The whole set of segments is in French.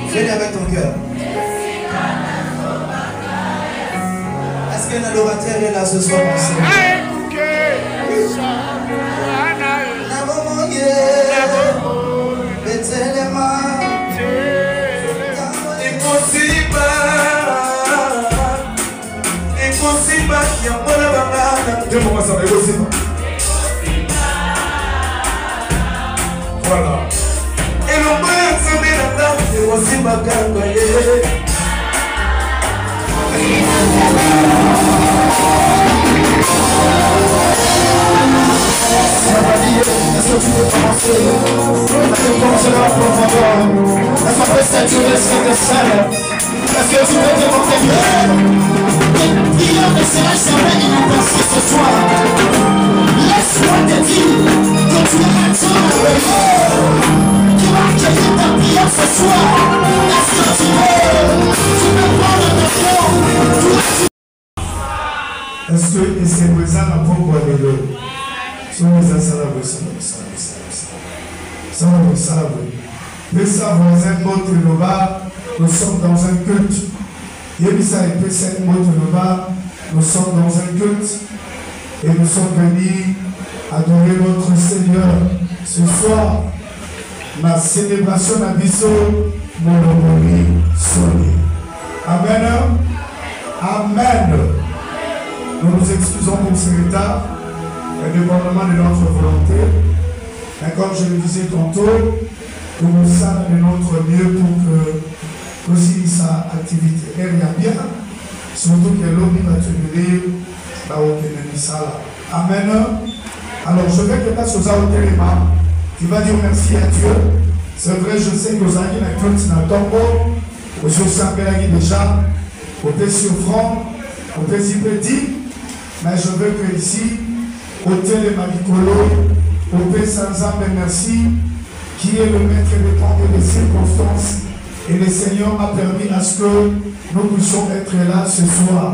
Fais avec ton cœur. Est-ce qu'un adorateur est là ce soir? Voilà. Et l'on peut ensemble la table, c'est aussi ma gamme. Est-ce que tu veux commencer? Est-ce que tu veux te montrer bien? Prions de cela, j'aimerais une pensée ce soir. Laisse-moi te dire que tu es tu vas accueillir ta prière ce soir. Est-ce que tu peux prendre le fond? Est-ce que c'est présent à propos de l'eau? Nous sommes dans un culte. Nous sommes dans un culte et nous sommes venus adorer notre Seigneur. Ce soir, ma célébration à Bisso, mon sonné. Amen. Amen. Nous nous excusons pour ce retard, indépendamment de notre volonté. Mais comme je le disais tantôt, nous sommes de notre mieux pour que aussi sa activité elle y a bien, surtout que l'homme va tenir là où il est ça. Amen. Alors je vais que passe aux éléments. Tu vas dire merci à Dieu. C'est vrai, je sais que vous avez la culte dans le tombeau, vous savez déjà, au petit offrande, au petit petit, mais je veux que ici, au télémanicolo, au Père sans âme merci, qui est le maître des temps et des circonstances, et le Seigneur a permis à ce que nous puissions être là ce soir.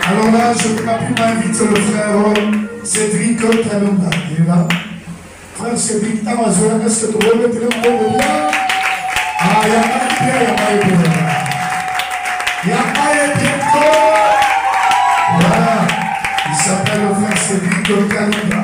Alors là, je n'ai pas pu m'inviter le frère Cédric Kalumba. Il est là. Frère Cédric, est-ce que tu veux mettre le mot bien? Ah, il n'y a pas de bien, il n'y a pas de bien. Il n'y a pas de bien. Voilà. Il s'appelle le frère Cédric Kalumba.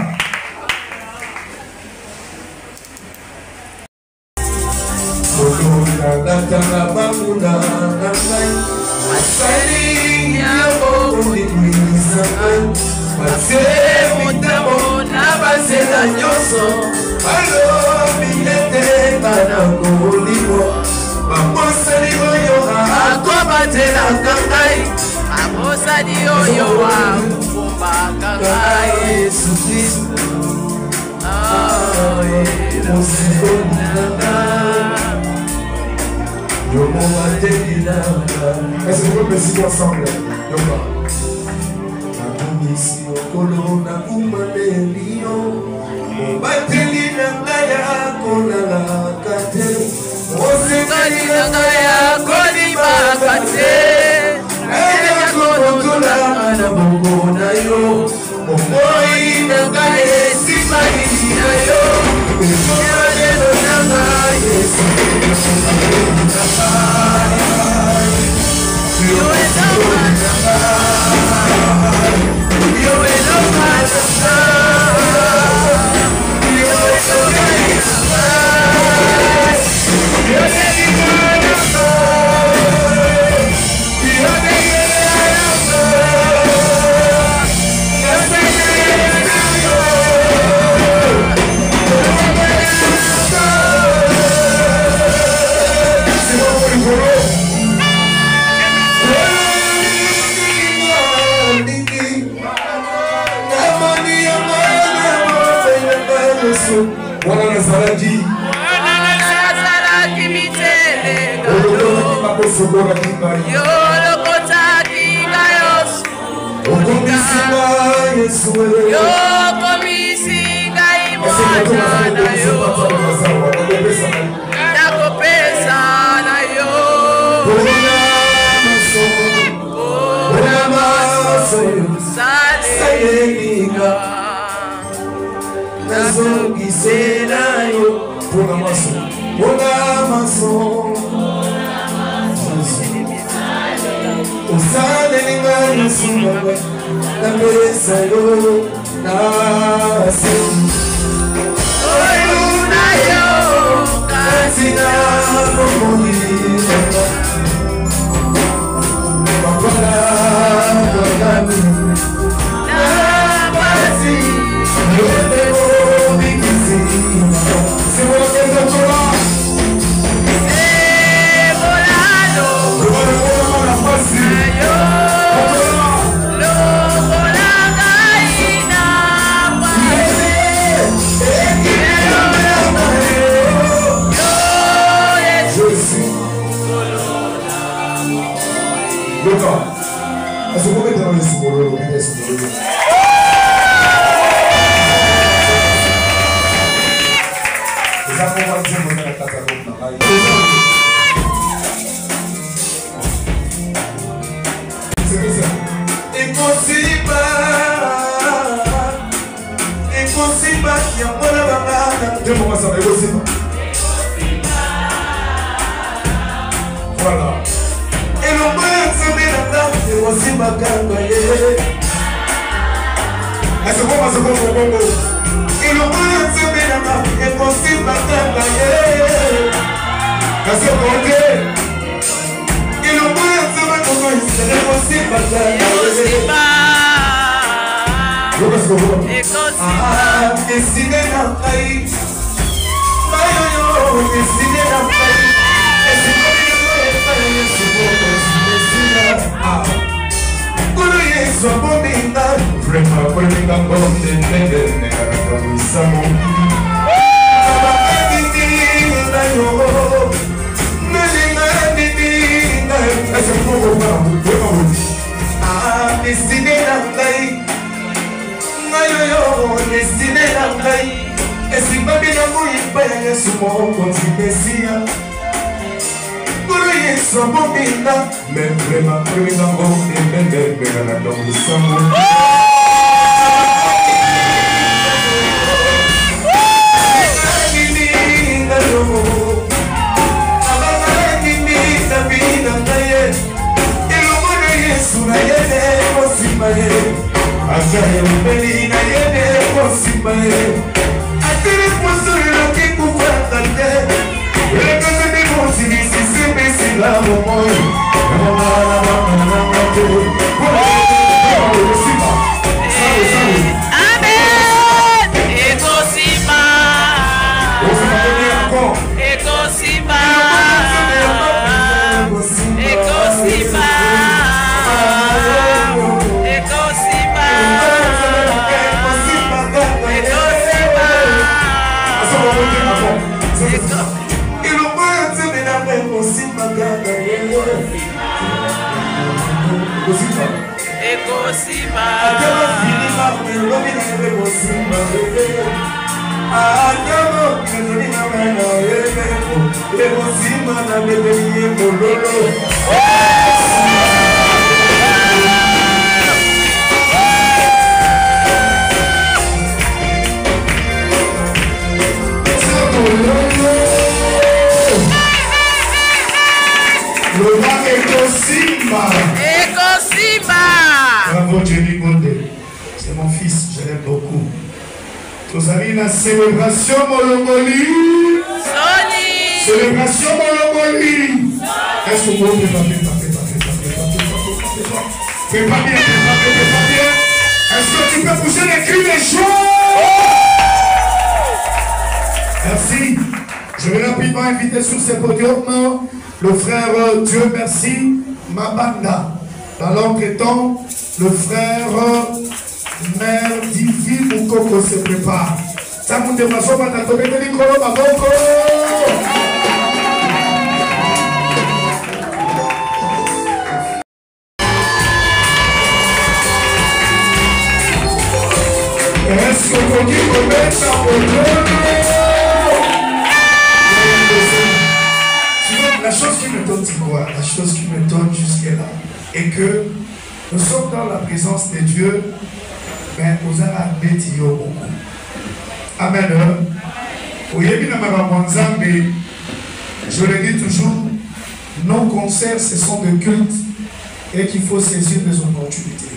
Alô, minha terra, Est-ce que vous pouvez me ensemble? Bravo Jenny Gondé, c'est mon fils, je l'aime beaucoup. Vous avez une célébration Molongoli. Célébration Molongoli. Est-ce que vous pouvez pas bien? Est-ce que tu peux pousser les cris des choses? Merci. Je vais rapidement inviter sur ce podium le frère Dieu merci Mabanda. Dans l'autre temps, le frère Mère Divi Moukoko se prépare. Ça vous dépasse pas dans le domaine de Nicolo Maboko. Est-ce que vous dites qu'on met ça au La chose qui me donne, c'est quoi? La chose qui me donne jusque-là est que nous sommes dans la présence de Dieu, mais nous allons bêtir beaucoup. Amen. Je le dis toujours, nos concerts, ce sont des cultes et qu'il faut saisir les opportunités.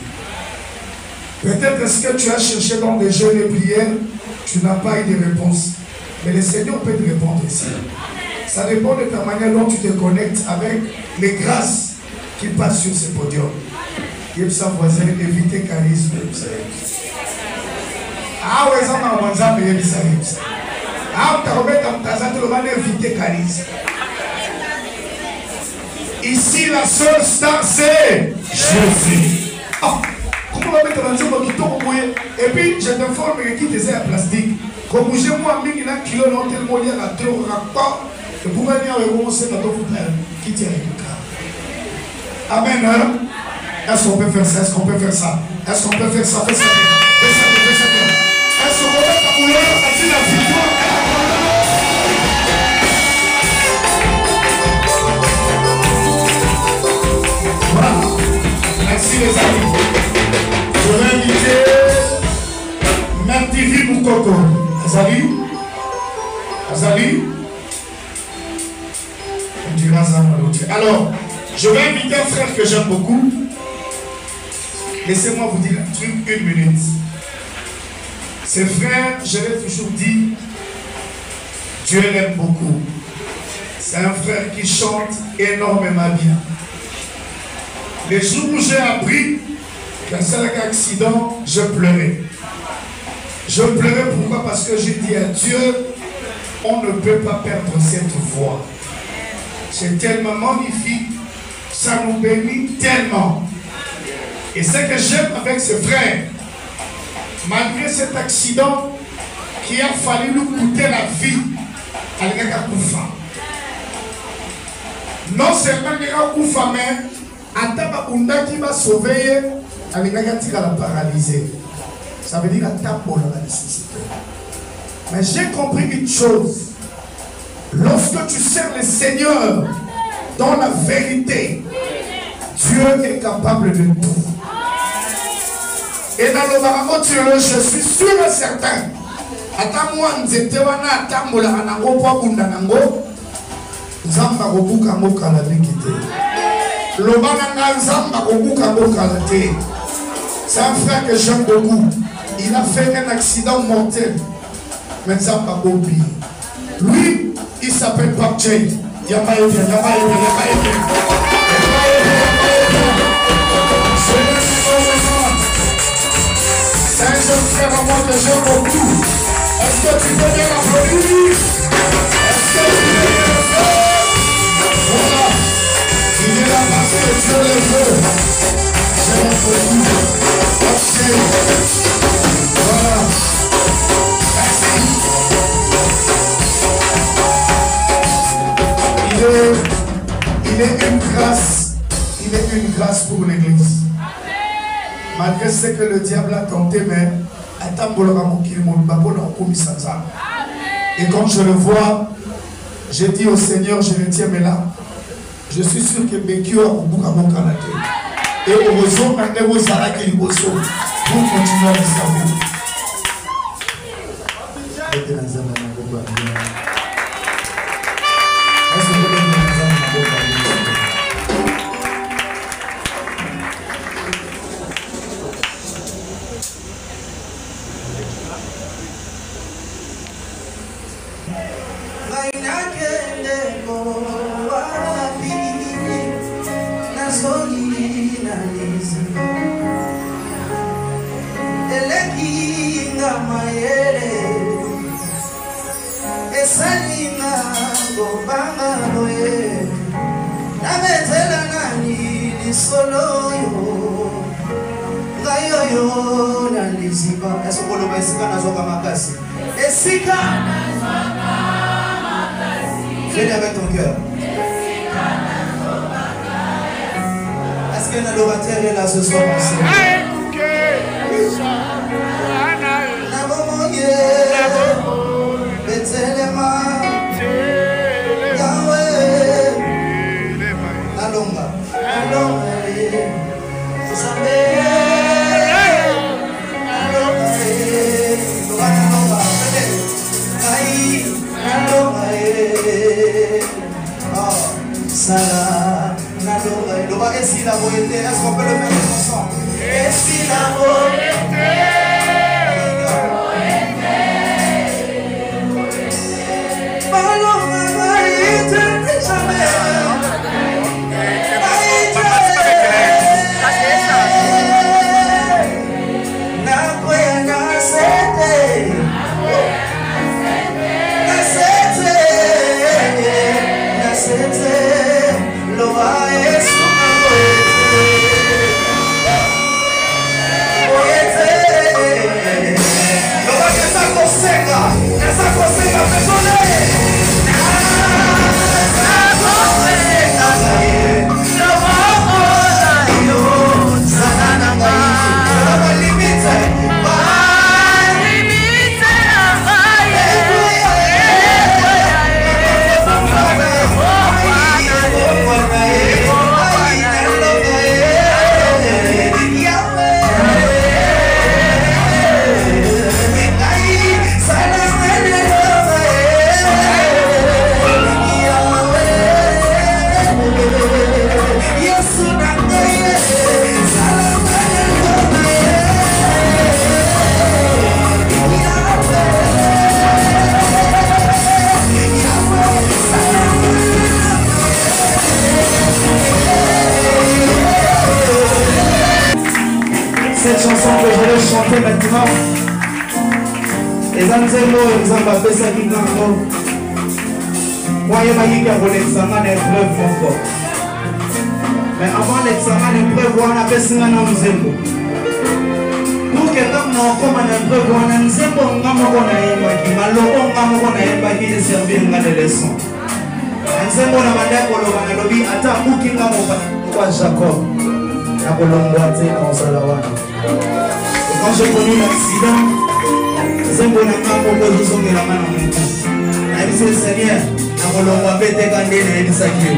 Peut-être est-ce que tu as cherché dans des jeûnes et prières, tu n'as pas eu de réponse. Mais le Seigneur peut te répondre ici. Ça dépend de ta manière dont tu te connectes avec les grâces qui passent sur ce podium. Il y a sa voisin, éviter charisme. Ah ouais, ça m'a dit ça, mais il ça. Ah, tu as remis ta tazate, le mal éviter charisme. Ici, la seule star, c'est Jésus. Oh, comment on va mettre dans le qui tombe? Et puis, je t'informe qu'il était en plastique. Comme j'ai moi, il y a un kilo, non, tellement il y a un trop rapport. Et pour venir avec moi, c'est notre frère qui tient avec le cas. Amen. Est-ce qu'on peut faire ça? Est-ce qu'on peut faire ça? Est-ce qu'on peut faire ça? Fais ça bien. Fais ça bien. Fais ça bien. Est-ce qu'on peut mettre ta couleur à dire la victoire? Voilà. Merci les amis. Je vais inviter Mère Divi Moukoko. Azali? Azali? Alors, je vais inviter un frère que j'aime beaucoup. Laissez-moi vous dire un truc, une minute. Ce frère, je l'ai toujours dit, Dieu l'aime beaucoup. C'est un frère qui chante énormément bien. Les jours où j'ai appris qu'un seul accident, je pleurais. Je pleurais pourquoi? Parce que j'ai dit à Dieu, on ne peut pas perdre cette voix. C'est tellement magnifique, ça nous bénit tellement. Et ce que j'aime avec ce frère, malgré cet accident qui a fallu nous coûter la vie, non seulement il a Koufa, mais Atabakunda qui va sauver, il a paralysé. Ça veut dire qu'il a la nécessité. Mais j'ai compris une chose. Lorsque tu sers le Seigneur dans la vérité, Dieu est capable de tout. Et dans le Baramotiolo, je suis sûr et certain. Attends moi, Nzetewana, Atamola, Anango, Pabundanango, Zamba Robuka Moka la Likite. Le Bananga Zamba Robuka Moka la Té. C'est un frère que j'aime beaucoup. Il a fait un accident mortel. Mais Zamba Bobi. Lui, il s'appelle Pape Jay. C'est un jeune frère à moi que j'aime beaucoup. Est-ce que tu peux bien l'applaudir? Est-ce que tu peux bien le faire? Voilà. Il est là parce que Dieu le veut. J'aime beaucoup. Ok. Voilà. Merci. il est une grâce pour l'Église. Malgré ce que le diable a tenté, mais et quand je le vois, j'ai dit au Seigneur, je retiens mes larmes. Je suis sûr que Bekio a beaucoup à mon canapé. Et heureusement, maintenant, vous allez qu'il vous sauve pour continuer à le savoir. Fais-le avec ton cœur. Est-ce qu'un adorateur est là ce soir ensemble? Et si la volonté, est-ce qu'on peut le faire ensemble? Et si la volonté, cette chanson que je vais chanter maintenant, les anzelo nzamba pesa kinango moyen magique pour l'examen d'épreuve encore. Mais avant l'examen d'épreuve on a pesa na nzembo. Pour que comme non comme na épreuve on a nzembo ngamo kona yemba ki maloko ngamo kona yemba ki de servir ngane leçon. Nzembo na mandako lo bana lobi ata buki ngamo kwa Jacob. Na kolombo tena osalawana. Quand j'ai connu l'accident, c'est bon à moi pour que je sois la main en même temps. Je dis Seigneur, na kolombo pete kande na ebisaki.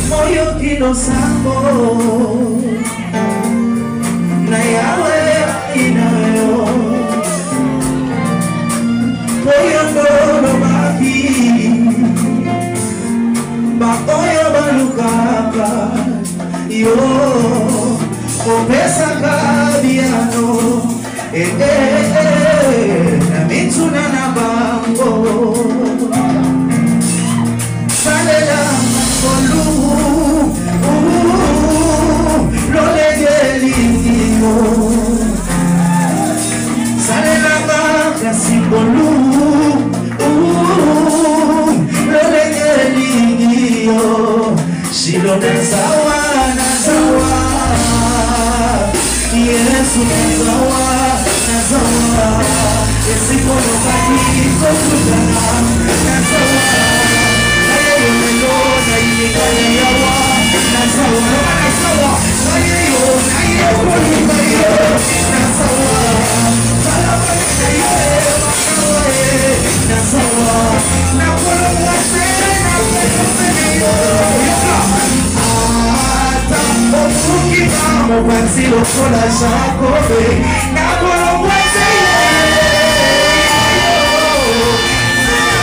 Moyo kino sambo na yawe inayo moyo ndo baki bakoyo balukaka yo opesa kabiano na mituna na bango salela kolu lolegelingimo salela baka simbolu Shilo na sawa Yesu na sawa na nazawa esikono kaki kokutana nazawa ayeyo melo na ilikana yawa nazawa nazawa ayeyo na iyekolima yo nazawa salama naye makawae nazawa nakolomwase nakolomene yo Okukima mwanzi lokola Jacobe nakolomwaze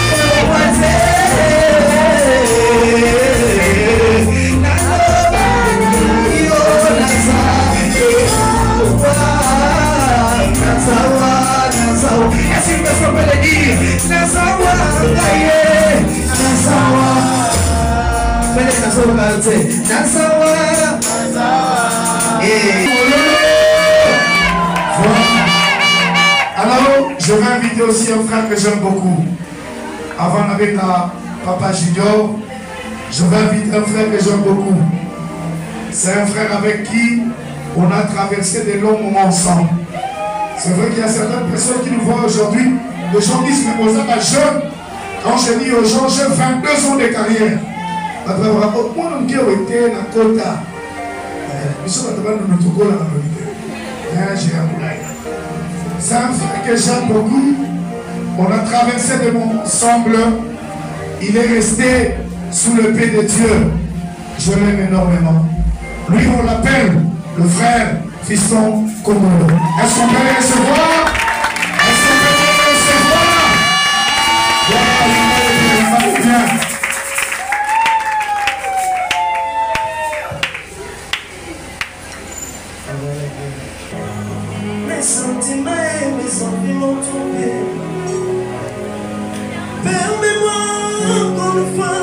nakolomwaze nazawa essa impressão pra ele dire nazawa Alors, je vais inviter aussi un frère que j'aime beaucoup. Avant avec Papa Junior, je vais inviter un frère que j'aime beaucoup. C'est un frère avec qui on a traversé des longs moments ensemble. C'est vrai qu'il y a certaines personnes qui nous voient aujourd'hui. Les gens disent, mais vous êtes jeune. Quand je dis aux gens, j'ai 22 ans de carrière. Après, on va dire, on été dans Kota. C'est un frère que j'aime beaucoup. On a traversé des moments ensemble. Il est resté sous le pied de Dieu. Je l'aime énormément. Lui, on l'appelle le frère Fiston Komolo. Est-ce qu'on peut le recevoir? Est-ce qu'on peut le recevoir? Voilà, mes sentiments et mes envies m'ont tombé. Permets-moi encore une fois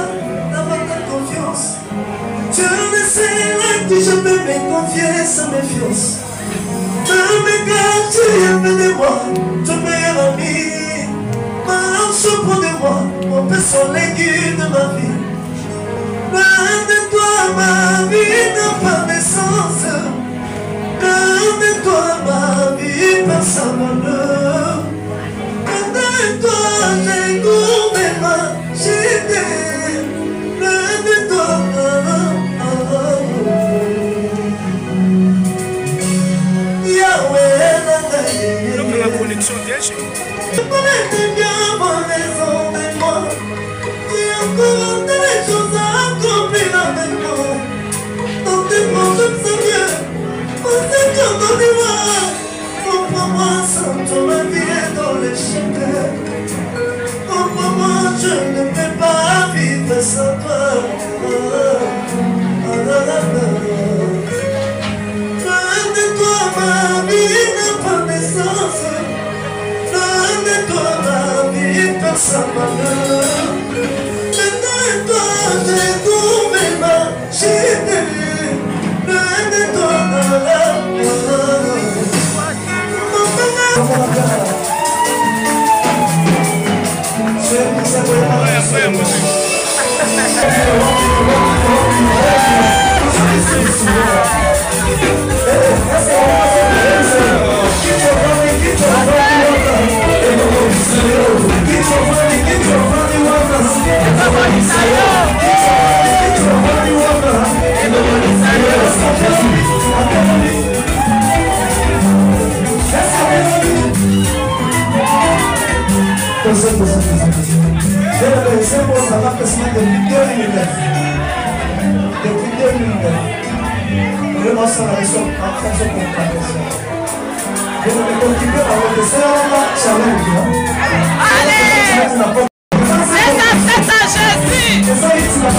d'avoir ta confiance. Tu ne sais à qui je peux me confier sans méfiance. Dans mes gars, tu es fait de moi, ton meilleur ami. Ma lance au bout de moi, mon peu sont l'aiguille de ma vie. Loin de toi, ma vie n'a pas de sens. Loin de toi, ma vie passe à malheur. Loin de toi, j'ai goûté ma cité. Loin de toi, Yahweh, la connexion déjà. Je connais bien mon raison de moi. Tu as encore des choses à accomplir avec moi. Dans tes projets, Seigneur. Pourquoi sans toi ma vie est dans l'échec? Pourquoi je ne peux pas vivre sans toi? Loin de toi ma vie n'a pas de sens. Loin de toi ma vie passe sans malheur. Loin de toi j'ai trouvé ma cité. Loin de toi ça va quasiment depuis 2009. Depuis 2009. Vraiment, ça va être en fonction de mon traversée. Je vais continuer à redescendre la challenge. Allez! C'est ça, Jésus! C'est ça, ici, la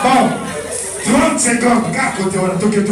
Bon, 30 secondes, à côté, voilà, toqué.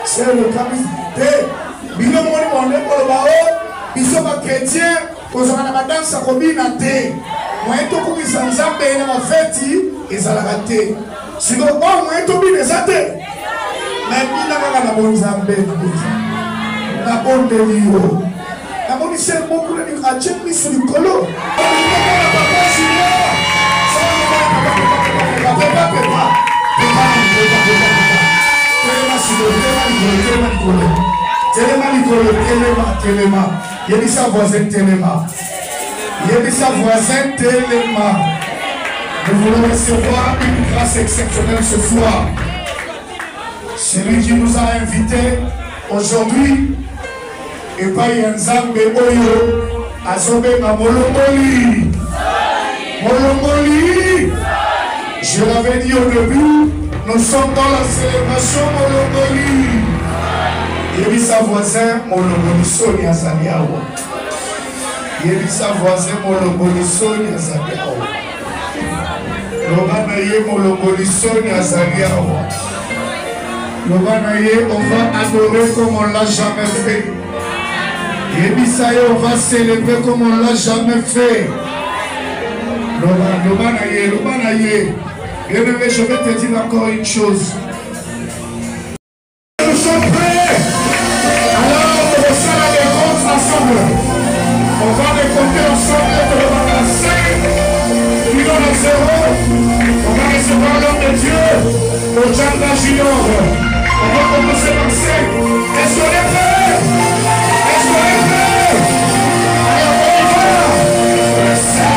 C'est le capitaine. Bino moni monde pour bao. Biso ba chrétien. Kozana na danse kobina te. Moito kubisa nzambe na mafeti ezalaka te. Siko bon moito bina zate. Mais bina kaka na bon nzambe na bon delio. Na moni c'est beaucoup de rachet mis sur le colo. Téléma. Yebisa voisin Téléma. Nous voulons recevoir une grâce exceptionnelle ce soir. Celui qui nous a invités aujourd'hui et pas Yanzambe Oyo Azobe Molongoli. Je l'avais dit au début, nous sommes dans la célébration Molongoli. Yebisa voisin Molongoli Soni Azaliawa. Yebisa voisin Molongoli Soni Azaliawa. Lobanaye Molongoli Soni Azaliawa. Lobanaye, on va adorer comme on l'a jamais fait. Yebisaye, on va célébrer comme on l'a jamais fait. Lobanaye. Bien-aimé, je vais te dire encore une chose. Nous sommes prêts. Alors, on va faire les comptes ensemble. On va les compter ensemble de 5, puis dans le 0. On va recevoir l'homme de Dieu, le Janda Junior. On va commencer par 5. Est-ce qu'on est prêts? Allez, on y va. 5.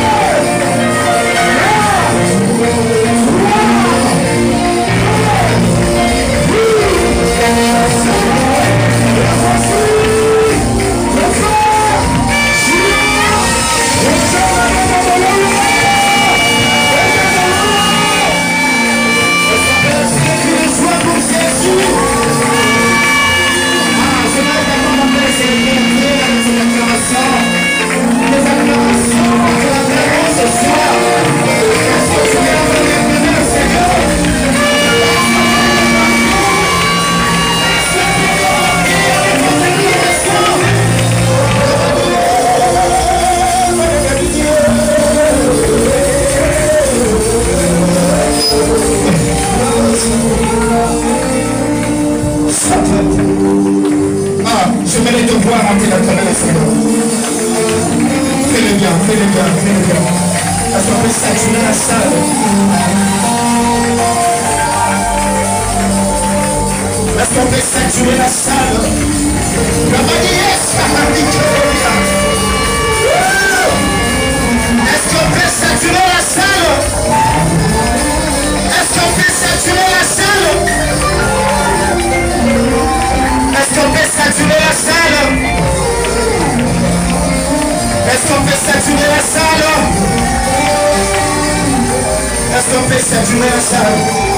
saturer la salle.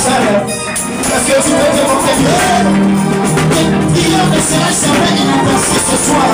salle. Parce que tu peux te porter bien. Tes prières ne sera jamais inattendue ce soir.